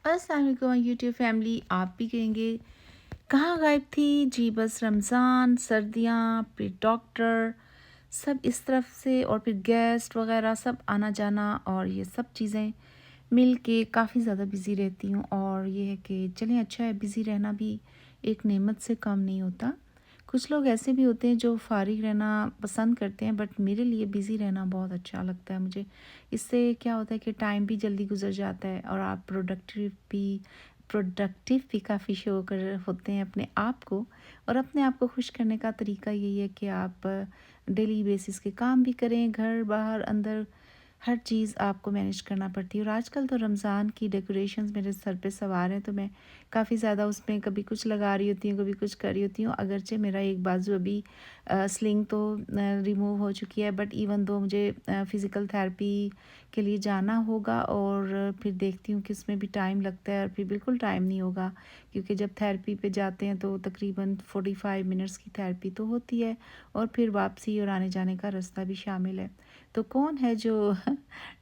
अस्सलाम वालेकुम YouTube family. आप भी कहेंगे कहाँ गायब थी जी। बस रमज़ान, सर्दियाँ, फिर डॉक्टर, सब इस तरफ से और फिर गेस्ट वगैरह सब आना जाना और ये सब चीज़ें मिल के काफ़ी ज़्यादा बिज़ी रहती हूँ। और ये है कि चलें, अच्छा है, बिज़ी रहना भी एक नेमत से कम नहीं होता। कुछ लोग ऐसे भी होते हैं जो फ़ारिग रहना पसंद करते हैं, बट मेरे लिए बिज़ी रहना बहुत अच्छा लगता है मुझे। इससे क्या होता है कि टाइम भी जल्दी गुजर जाता है और आप प्रोडक्टिव भी काफ़ी शो कर होते हैं अपने आप को। और अपने आप को खुश करने का तरीका यही है कि आप डेली बेसिस के काम भी करें, घर बाहर अंदर हर चीज़ आपको मैनेज करना पड़ती है। और आजकल तो रमज़ान की डेकोरेशंस मेरे सर पे सवार हैं, तो मैं काफ़ी ज़्यादा उसमें कभी कुछ लगा रही होती हूँ, कभी कुछ कर रही होती हूँ। अगरचे मेरा एक बाजू अभी स्लिंग तो रिमूव हो चुकी है, बट इवन दो मुझे फ़िज़िकल थेरेपी के लिए जाना होगा और फिर देखती हूँ कि उसमें भी टाइम लगता है और फिर बिल्कुल टाइम नहीं होगा, क्योंकि जब थेरेपी पे जाते हैं तो तकरीबन 45 मिनट्स की थेरेपी तो होती है और फिर वापसी और आने जाने का रास्ता भी शामिल है। तो कौन है जो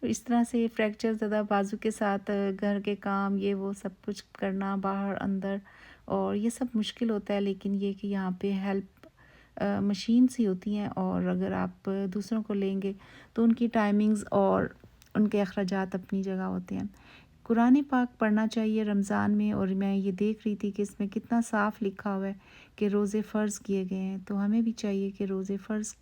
इस तरह से फ्रैक्चर ज़्यादा बाजू के साथ घर के काम ये वो सब कुछ करना बाहर अंदर, और ये सब मुश्किल होता है। लेकिन ये कि यहाँ पे हेल्प मशीन्स ही होती हैं, और अगर आप दूसरों को लेंगे तो उनकी टाइमिंग्स और उनके अखराजात अपनी जगह होते हैं। कुरान पाक पढ़ना चाहिए रमज़ान में, और मैं ये देख रही थी कि इसमें कितना साफ़ लिखा हुआ है कि रोज़े फ़र्ज़ किए गए हैं, तो हमें भी चाहिए कि रोज़े फ़र्ज़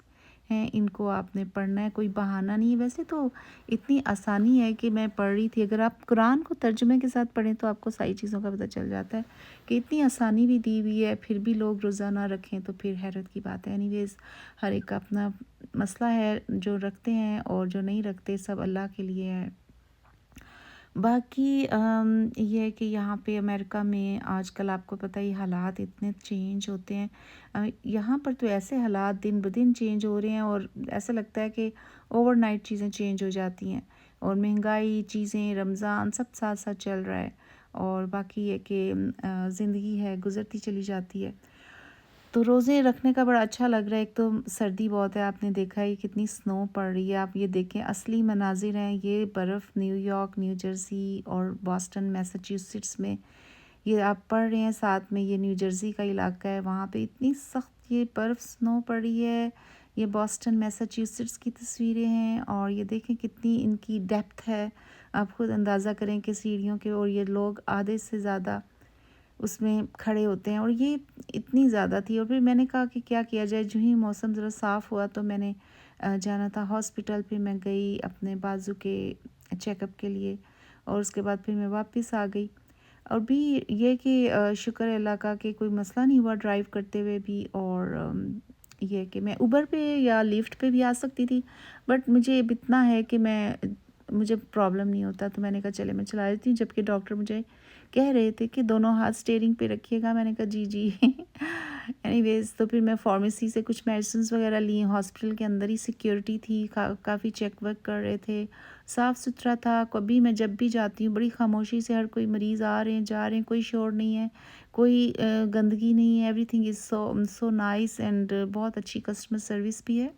हैं, इनको आपने पढ़ना है, कोई बहाना नहीं है। वैसे तो इतनी आसानी है कि मैं पढ़ रही थी, अगर आप कुरान को तर्जुमे के साथ पढ़ें तो आपको सारी चीज़ों का पता चल जाता है कि इतनी आसानी भी दी हुई है, फिर भी लोग रोज़ा ना रखें तो फिर हैरत की बात है। एनीवेज़, हर एक का अपना मसला है, जो रखते हैं और जो नहीं रखते सब अल्लाह के लिए है। बाकी ये है कि यहाँ पे अमेरिका में आजकल आपको पता ही हालात इतने चेंज होते हैं। यहाँ पर तो ऐसे हालात दिन ब दिन चेंज हो रहे हैं और ऐसा लगता है कि ओवरनाइट चीज़ें चेंज हो जाती हैं। और महंगाई, चीज़ें, रमज़ान सब साथ साथ चल रहा है। और बाकी ये कि ज़िंदगी है, गुज़रती चली जाती है। तो रोज़े रखने का बड़ा अच्छा लग रहा है। एक तो सर्दी बहुत है, आपने देखा है कितनी स्नो पड़ रही है। आप ये देखें, असली मनाजिर हैं ये, बर्फ़ न्यूयॉर्क, न्यू जर्सी और बॉस्टन मैसाचुसेट्स में ये आप पढ़ रहे हैं। साथ में ये न्यू जर्सी का इलाका है, वहाँ पे इतनी सख्त ये बर्फ़ स्नो पड़ी है। ये बॉस्टन मैसाचुसेट्स की तस्वीरें हैं और ये देखें कितनी इनकी डेप्थ है। आप खुद अंदाज़ा करें कि सीढ़ियों के, और ये लोग आधे से ज़्यादा उसमें खड़े होते हैं, और ये इतनी ज़्यादा थी। और फिर मैंने कहा कि क्या किया जाए, जो ही मौसम ज़रा साफ़ हुआ तो मैंने जाना था हॉस्पिटल। फिर मैं गई अपने बाजू के चेकअप के लिए और उसके बाद फिर मैं वापस आ गई। और भी ये कि शुक्र है अल्लाह का कि कोई मसला नहीं हुआ ड्राइव करते हुए भी। और ये कि मैं उबर पे या लिफ्ट पे भी आ सकती थी, बट मुझे अब इतना है कि मुझे प्रॉब्लम नहीं होता, तो मैंने कहा चले मैं चला लेती हूँ। जबकि डॉक्टर मुझे कह रहे थे कि दोनों हाथ स्टीयरिंग पे रखिएगा, मैंने कहा जी जी। एनीवेज़, तो फिर मैं फार्मेसी से कुछ मेडिसिन्स वगैरह ली। हॉस्पिटल के अंदर ही सिक्योरिटी थी, काफ़ी चेक वर्क कर रहे थे, साफ़ सुथरा था। कभी मैं जब भी जाती हूँ बड़ी खामोशी से हर कोई मरीज़ आ रहे हैं जा रहे हैं, कोई शोर नहीं है, कोई गंदगी नहीं है। Everything is so so nice and बहुत अच्छी कस्टमर सर्विस भी है।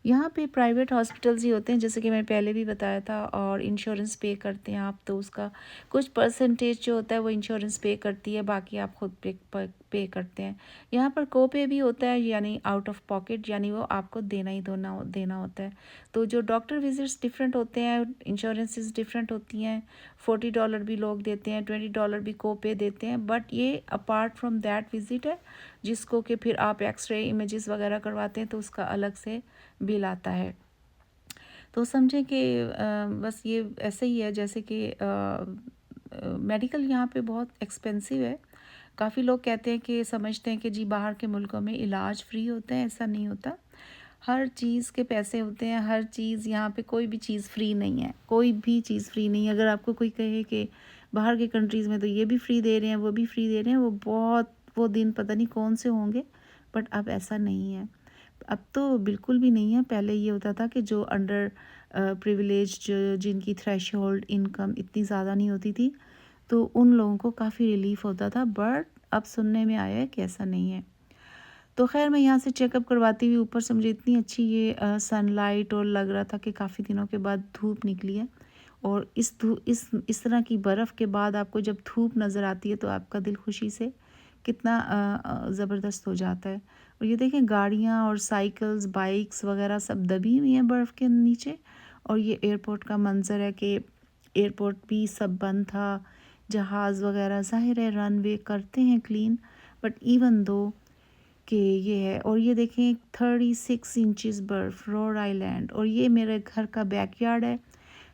यहाँ पे प्राइवेट हॉस्पिटल्स ही होते हैं, जैसे कि मैंने पहले भी बताया था, और इंश्योरेंस पे करते हैं आप, तो उसका कुछ परसेंटेज जो होता है वो इंश्योरेंस पे करती है, बाकी आप खुद पे करते हैं। यहाँ पर को पे भी होता है, यानी आउट ऑफ पॉकेट, यानी वो आपको देना होता है। तो जो डॉक्टर विजिट्स डिफरेंट होते हैं, इंश्योरेंसेस डिफरेंट होती हैं। $40 भी लोग देते हैं, $20 भी को पे देते हैं, बट ये अपार्ट फ्रॉम दैट विजिट है, जिसको कि फिर आप एक्सरे इमेजेस वगैरह करवाते हैं तो उसका अलग से बिल आता है। तो समझें कि बस ये ऐसे ही है जैसे कि मेडिकल यहाँ पे बहुत एक्सपेंसिव है। काफ़ी लोग कहते हैं कि समझते हैं कि जी बाहर के मुल्कों में इलाज फ्री होता है, ऐसा नहीं होता। हर चीज़ के पैसे होते हैं, हर चीज़ यहाँ पे, कोई भी चीज़ फ्री नहीं है, कोई भी चीज़ फ्री नहीं है। अगर आपको कोई कहे कि बाहर के कंट्रीज़ में तो ये भी फ्री दे रहे हैं, वो भी फ्री दे रहे हैं, वो दिन पता नहीं कौन से होंगे, बट अब ऐसा नहीं है। अब तो बिल्कुल भी नहीं है। पहले ये होता था कि जो अंडर प्रिविलेज्ड, जिनकी थ्रेशोल्ड इनकम इतनी ज़्यादा नहीं होती थी, तो उन लोगों को काफ़ी रिलीफ होता था, बट अब सुनने में आया है कि ऐसा नहीं है। तो खैर मैं यहाँ से चेकअप करवाती हुई, ऊपर से मुझे इतनी अच्छी ये सनलाइट और लग रहा था कि काफ़ी दिनों के बाद धूप निकली है, और इस तरह की बर्फ़ के बाद आपको जब धूप नज़र आती है तो आपका दिल खुशी से कितना ज़बरदस्त हो जाता है। और ये देखें गाड़ियाँ और साइकिल्स, बाइक्स वग़ैरह सब दबी हुई हैं बर्फ़ के नीचे। और ये एयरपोर्ट का मंज़र है कि एयरपोर्ट भी सब बंद था, जहाज़ वग़ैरह ज़ाहिर है रनवे करते हैं क्लीन, बट इवन दो कि ये है। और ये देखें 36 इंचेस बर्फ़ रोड आइलैंड, और ये मेरे घर का बैकयार्ड है।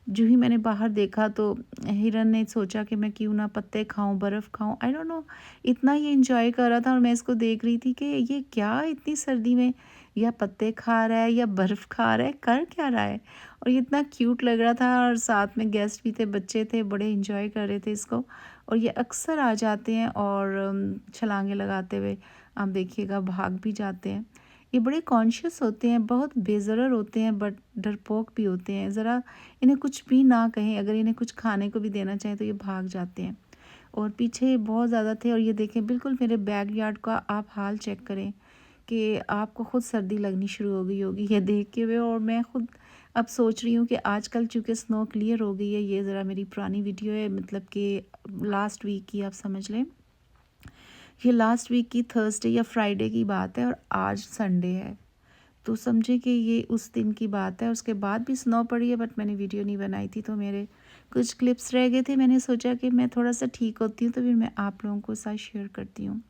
जो ही मैंने बाहर देखा तो हिरन ने सोचा कि मैं क्यों ना पत्ते खाऊं, बर्फ़ खाऊं, आई डोंट नो, इतना ये एंजॉय कर रहा था और मैं इसको देख रही थी कि ये क्या इतनी सर्दी में या पत्ते खा रहा है या बर्फ़ खा रहा है, कर क्या रहा है। और ये इतना क्यूट लग रहा था, और साथ में गेस्ट भी थे, बच्चे थे, बड़े एंजॉय कर रहे थे इसको। और ये अक्सर आ जाते हैं और छलांगे लगाते हुए आप देखिएगा भाग भी जाते हैं। ये बड़े कॉन्शियस होते हैं, बहुत बेज़रर होते हैं, बट डरपोक भी होते हैं। ज़रा इन्हें कुछ भी ना कहें, अगर इन्हें कुछ खाने को भी देना चाहें तो ये भाग जाते हैं। और पीछे बहुत ज़्यादा थे, और ये देखें बिल्कुल मेरे बैकयार्ड का आप हाल चेक करें कि आपको खुद सर्दी लगनी शुरू हो गई होगी ये देख के हुए। और मैं खुद अब सोच रही हूँ कि आजकल चूँकि स्नो क्लियर हो गई है, ये ज़रा मेरी पुरानी वीडियो है, मतलब कि लास्ट वीक की आप समझ लें। ये लास्ट वीक की थर्सडे या फ्राइडे की बात है और आज संडे है। तो समझे कि ये उस दिन की बात है। उसके बाद भी स्नो पड़ी है, बट मैंने वीडियो नहीं बनाई थी, तो मेरे कुछ क्लिप्स रह गए थे। मैंने सोचा कि मैं थोड़ा सा ठीक होती हूँ तो फिर मैं आप लोगों को साथ शेयर करती हूँ।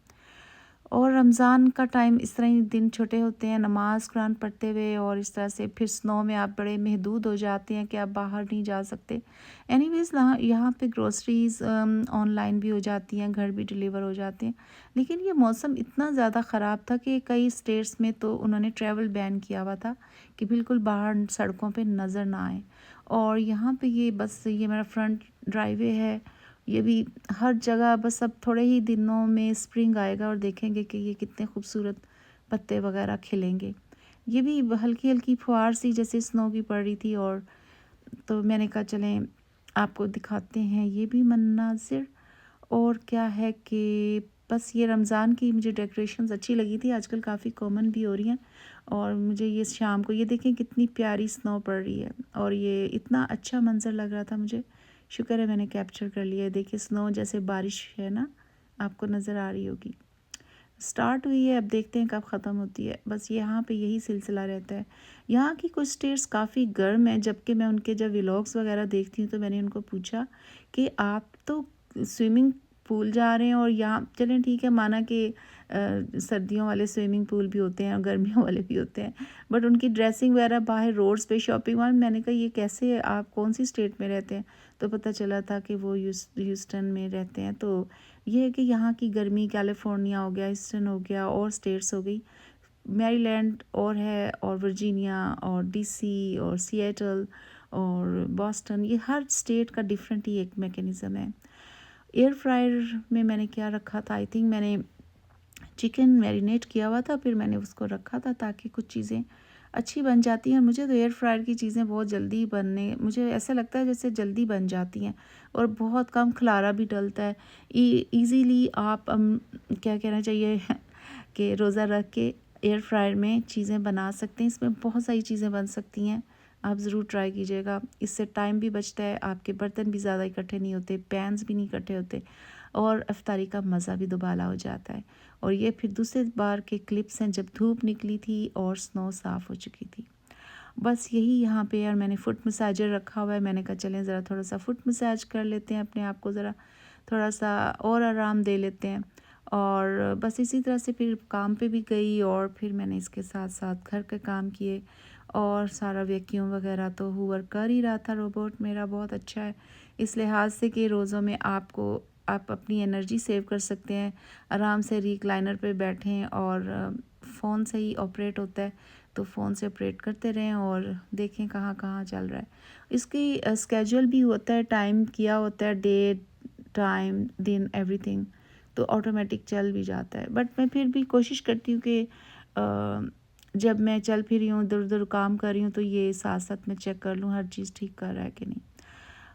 और रमज़ान का टाइम इस तरह ही दिन छोटे होते हैं, नमाज कुरान पढ़ते हुए, और इस तरह से फिर स्नो में आप बड़े महदूद हो जाते हैं कि आप बाहर नहीं जा सकते। एनीवेज़ यहाँ पे ग्रोसरीज़ ऑनलाइन भी हो जाती हैं, घर भी डिलीवर हो जाते हैं। लेकिन ये मौसम इतना ज़्यादा ख़राब था कि कई स्टेट्स में तो उन्होंने ट्रैवल बैन किया हुआ था कि बिल्कुल बाहर सड़कों पे नज़र ना आए। और यहाँ पे ये बस ये मेरा फ्रंट ड्राइवे है, ये भी हर जगह बस अब थोड़े ही दिनों में स्प्रिंग आएगा और देखेंगे कि ये कितने खूबसूरत पत्ते वगैरह खिलेंगे। ये भी हल्की हल्की फुहार सी जैसे स्नो की पड़ रही थी, और तो मैंने कहा चलें आपको दिखाते हैं ये भी मन्नाज़िर। और क्या है कि बस ये रमज़ान की मुझे डेकोरेशंस अच्छी लगी थी, आजकल काफ़ी कॉमन भी हो रही हैं। और मुझे ये शाम को ये देखें कितनी प्यारी स्नो पड़ रही है, और ये इतना अच्छा मंज़र लग रहा था मुझे। शुक्र है मैंने कैप्चर कर लिया है। देखिए स्नो जैसे बारिश है ना, आपको नज़र आ रही होगी। स्टार्ट हुई है, अब देखते हैं कब ख़त्म होती है। बस यहाँ पे यही सिलसिला रहता है। यहाँ की कुछ स्टेट्स काफ़ी गर्म हैं, जबकि मैं उनके जब व्लॉग्स वगैरह देखती हूँ तो मैंने उनको पूछा कि आप तो स्विमिंग पूल जा रहे हैं, और यहाँ चलें ठीक है, माना कि सर्दियों वाले स्विमिंग पूल भी होते हैं और गर्मियों वाले भी होते हैं, बट उनकी ड्रेसिंग वगैरह बाहर रोड्स पे शॉपिंग वाले, मैंने कहा ये कैसे, आप कौन सी स्टेट में रहते हैं। तो पता चला था कि वो ह्यूस्टन में रहते हैं। तो ये है कि यहाँ की गर्मी कैलिफोर्निया हो गया, ईस्टर्न हो गया, और स्टेट्स हो गई, मैरीलैंड और है, और वर्जीनिया और डीसी और सिएटल और बॉस्टन, ये हर स्टेट का डिफरेंट ही एक मैकेनिज़्म है। एयर फ्रायर में मैंने क्या रखा था, आई थिंक मैंने चिकन मैरिनेट किया हुआ था, फिर मैंने उसको रखा था ताकि कुछ चीज़ें अच्छी बन जाती हैं। मुझे तो एयर फ्रायर की चीज़ें बहुत जल्दी बनने, मुझे ऐसा लगता है जैसे जल्दी बन जाती हैं, और बहुत कम खलारा भी डलता है। ईज़िली आप क्या कहना चाहिए कि रोज़ा रख के एयर फ्रायर में चीज़ें बना सकते हैं। इसमें बहुत सारी चीज़ें बन सकती हैं, आप ज़रूर ट्राई कीजिएगा। इससे टाइम भी बचता है, आपके बर्तन भी ज़्यादा इकट्ठे नहीं होते, पैन्स भी नहीं इकट्ठे होते, और इफ्तारी का मज़ा भी दुबाला हो जाता है। और ये फिर दूसरे बार के क्लिप्स हैं जब धूप निकली थी और स्नो साफ़ हो चुकी थी। बस यही यहाँ पे यार मैंने फुट मसाजर रखा हुआ है, मैंने कहा चलें ज़रा थोड़ा सा फुट मसाज कर लेते हैं, अपने आप को ज़रा थोड़ा सा और आराम दे लेते हैं। और बस इसी तरह से फिर काम पे भी गई, और फिर मैंने इसके साथ साथ घर के काम किए, और सारा वैक्यूम वगैरह तो हूवर कर ही रहा था। रोबोट मेरा बहुत अच्छा है इस लिहाज से कि रोज़ों में आप अपनी एनर्जी सेव कर सकते हैं, आराम से रिक्लाइनर पे बैठें, और फ़ोन से ही ऑपरेट होता है, तो फ़ोन से ऑपरेट करते रहें और देखें कहाँ कहाँ चल रहा है। इसकी स्केड्यूल भी होता है, टाइम किया होता है, डे टाइम दिन एवरीथिंग, तो ऑटोमेटिक चल भी जाता है। बट मैं फिर भी कोशिश करती हूँ कि जब मैं चल फिर रही हूँ, इधर उधर काम कर रही हूँ, तो ये साथ साथ मैं चेक कर लूँ हर चीज़ ठीक कर रहा है कि नहीं।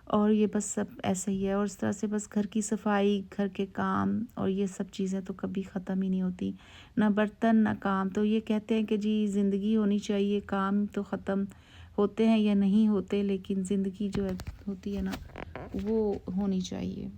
और ये बस सब ऐसा ही है, और इस तरह से बस घर की सफाई, घर के काम, और ये सब चीज़ें तो कभी ख़त्म ही नहीं होती, ना बर्तन ना काम। तो ये कहते हैं कि जी ज़िंदगी होनी चाहिए, काम तो ख़त्म होते हैं या नहीं होते, लेकिन ज़िंदगी जो है होती है ना, वो होनी चाहिए।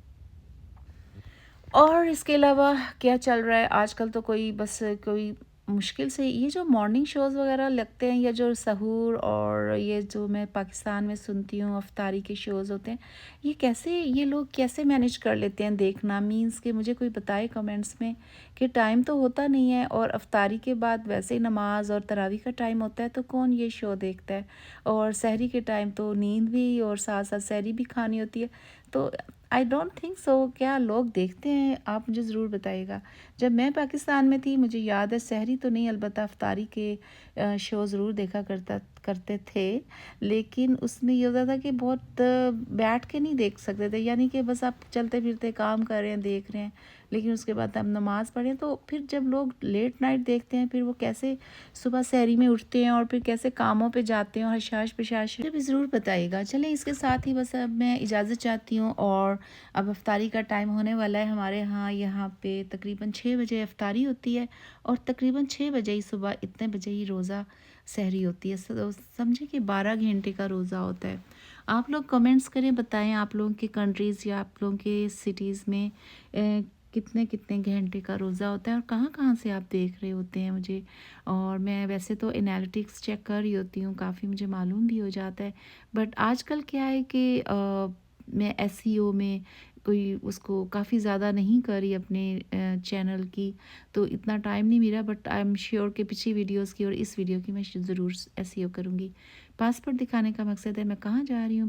और इसके अलावा क्या चल रहा है आजकल, तो कोई बस कोई मुश्किल से ये जो मॉर्निंग शोज़ वगैरह लगते हैं, या जो सहूर और ये जो मैं पाकिस्तान में सुनती हूँ अफ्तारी के शोज़ होते हैं, ये कैसे, ये लोग कैसे मैनेज कर लेते हैं देखना? मीन्स कि मुझे कोई बताए कमेंट्स में कि टाइम तो होता नहीं है, और अफ्तारी के बाद वैसे ही नमाज और तरावी का टाइम होता है, तो कौन ये शो देखता है? और सहरी के टाइम तो नींद भी और साथ साथ सहरी भी खानी होती है। तो आई डोंट थिंक सो, क्या लोग देखते हैं? आप मुझे ज़रूर बताइएगा। जब मैं पाकिस्तान में थी, मुझे याद है, सहरी तो नहीं, अलबत्ता अफ्तारी के शो ज़रूर देखा करते थे। लेकिन उसमें ये होता था कि बहुत बैठ के नहीं देख सकते थे, यानी कि बस आप चलते फिरते काम कर रहे हैं, देख रहे हैं, लेकिन उसके बाद हम नमाज़ पढ़ें। तो फिर जब लोग लेट नाइट देखते हैं, फिर वो कैसे सुबह सहरी में उठते हैं और फिर कैसे कामों पे जाते हैं, और हशाश पेशाश मुझे भी ज़रूर बताइएगा। चलें, इसके साथ ही बस अब मैं इजाज़त चाहती हूँ, और अब अफ्तारी का टाइम होने वाला है हमारे यहाँ पे तकरीबन 6 बजे अफ्तारी होती है, और तकरीबन 6 बजे ही, सुबह इतने बजे ही रोज़ा सहरी होती है। समझे कि 12 घंटे का रोज़ा होता है। आप लोग कमेंट्स करें, बताएं आप लोगों के कंट्रीज़ या आप लोगों के सिटीज़ में कितने कितने घंटे का रोज़ा होता है, और कहाँ कहाँ से आप देख रहे होते हैं मुझे। और मैं वैसे तो एनालिटिक्स चेक कर रही होती हूँ, काफ़ी मुझे मालूम भी हो जाता है। बट आजकल क्या है कि मैं एसईओ में कोई उसको काफ़ी ज़्यादा नहीं कर रही अपने चैनल की, तो इतना टाइम नहीं मिला। बट आई एम श्योर कि पिछली वीडियोस की और इस वीडियो की मैं ज़रूर एसईओ करूँगी। पासपोर्ट दिखाने का मकसद है, मैं कहाँ जा रही हूँ